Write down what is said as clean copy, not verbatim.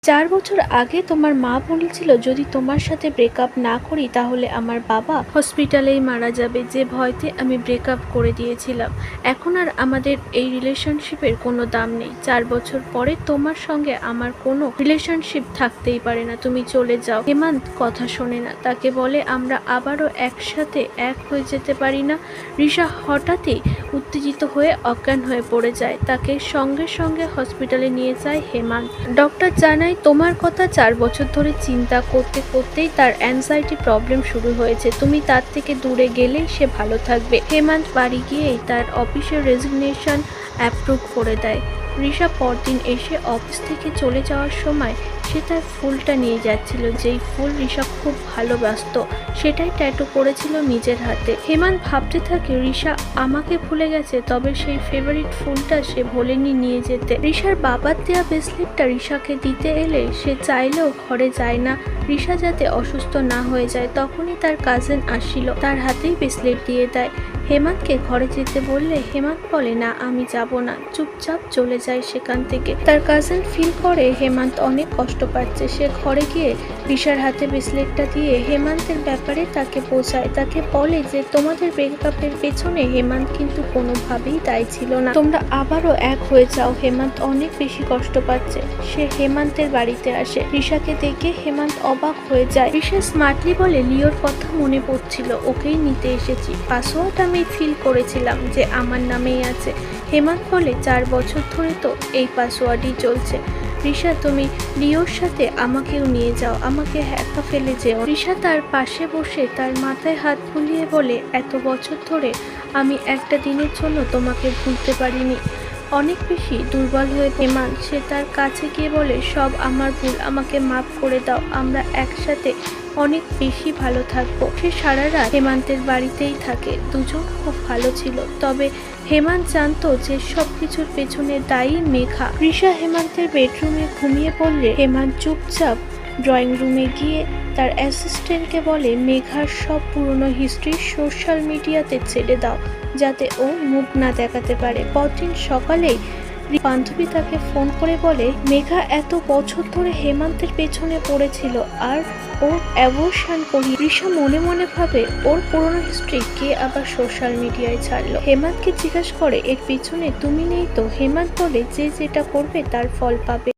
৪ বছর আগে তোমার মা বলেছিল যদি তোমার সাথে ব্রেকআপ না করি তাহলে আমার বাবা হসপিটালেই মারা যাবে, যে ভয়তে আমি ব্রেকআপ করে দিয়েছিলাম। এখন আর আমাদের এই রিলেশনশিপের কোনো দাম নেই। ৪ বছর পরে তোমার সঙ্গে আমার কোনো রিলেশনশিপ থাকতেই পারে না, তুমি চলে যাও। হেমন্ত কথা শোনে না, তাকে বলে আমরা আবারও একসাথে এক হয়ে যেতে পারি না। রিশা হঠাৎই উত্তেজিত হয়ে অজ্ঞান হয়ে পড়ে যায়, তাকে সঙ্গে সঙ্গে হসপিটালে নিয়ে যায় হেমন্ত। ডক্টর জানায় তোমার কথা ৪ বছর ধরে চিন্তা করতে করতেই তার অ্যাংজাইটি প্রবলেম শুরু হয়েছে, তুমি তার থেকে দূরে গেলেই সে ভালো থাকবে। হেমন্ত বাড়ি গিয়েই তার অফিসের রেজিগনেশন অ্যাপ্রুভ করে দেয়। রিশা পরদিন এসে অফিস থেকে চলে যাওয়ার সময় সে তার ফুলটা নিয়ে যাচ্ছিল, যেই ফুল রিশা খুব ভালোবাসত, সেটাই ট্যাটু করেছিল নিজের হাতে। হেমন্ত ভাবতে থাকে রিশা আমাকে ভুলে গেছে, তবে সেই ফেভারিট ফুলটা সে ভোলেনি নিয়ে যেতে। রিশার বাবার দেয়া ব্রেসলেটটা রিশাকে দিতে এলে সে চাইলেও ঘরে যায় না, রিশা যাতে অসুস্থ না হয়ে যায়। তখনই তার কাজিন আসছিল, তার হাতেই ব্রেসলেট দিয়ে দেয়। হেমন্তকে ঘরে যেতে বললে হেমন্ত বলে না আমি যাব না, চুপচাপ চলে যায় সেখান থেকে। তার কাজিন ফিল করে হেমন্ত অনেক কষ্ট পাচ্ছে, সে ঘরে গিয়ে রিশার হাতে ব্রেসলেটটা দিয়ে হেমন্তের ব্যাপারে তাকে বোঝায়, তাকে বলে যে তোমাদের ব্রেকআপের পেছনে হেমন্ত কিন্তু কোনোভাবেই দায়ী ছিল না, তোমরা আবারও এক হয়ে যাও। হেমন্ত অনেক বেশি কষ্ট পাচ্ছে, সে হেমন্তের বাড়িতে আসে। রিশাকে দেখে হেমন্ত অবাক হয়ে যায়। রিশা স্মার্টলি বলে লিওর কথা মনে পড়ছিল, ওকেই নিতে এসেছি, পাসওয়ার্ড আমি ফিল করেছিলাম যে আমার নামেই আছে। হেমন্ত বলে ৪ বছর ধরে তো এই পাসওয়ার্ডই চলছে। রিশা তুমি লিওর সাথে আমাকেও নিয়ে যাও, আমাকে একা ফেলে যেও। রিশা তার পাশে বসে তার মাথায় হাত বুলিয়ে বলে এত বছর ধরে আমি একটা দিনের জন্য তোমাকে ভুলতে পারিনি। অনেক বেশি দুর্বল হয়ে হেমন্ত সে তার কাছে গিয়ে বলে সব আমার ভুল, আমাকে মাফ করে দাও, আমরা একসাথে অনেক বেশি ভালো থাকবো। সে সারা রাত হেমন্তের বাড়িতেই থাকে, দুজন খুব ভালো ছিল। তবে হেমন্ত জানতো যে সব কিছুর পেছনে দায়ী মেঘা। রিশা হেমন্তের বেডরুমে ঘুমিয়ে পড়লে হেমন্ত চুপচাপ ড্রয়িং রুমে গিয়ে তার অ্যাসিস্ট্যান্টকে বলে মেঘার সব পুরনো হিস্ট্রি সোশ্যাল মিডিয়াতে ছেড়ে দাও, যাতে ও মুখ না দেখাতে পারে। পরদিন সকালেই বান্ধবী তাকে ফোন করে বলে মেঘা এত বছর ধরে হেমন্তের পেছনে পড়েছিল আর ওর অ্যাবর্শন করি। রিশা মনে মনে ভাবে ওর পুরনো হিস্ট্রি কে আবার সোশ্যাল মিডিয়ায় ছাড়লো। হেমন্তকে জিজ্ঞাসা করে এর পিছনে তুমি নেই তো? হেমন্ত বলে যে যেটা করবে তার ফল পাবে।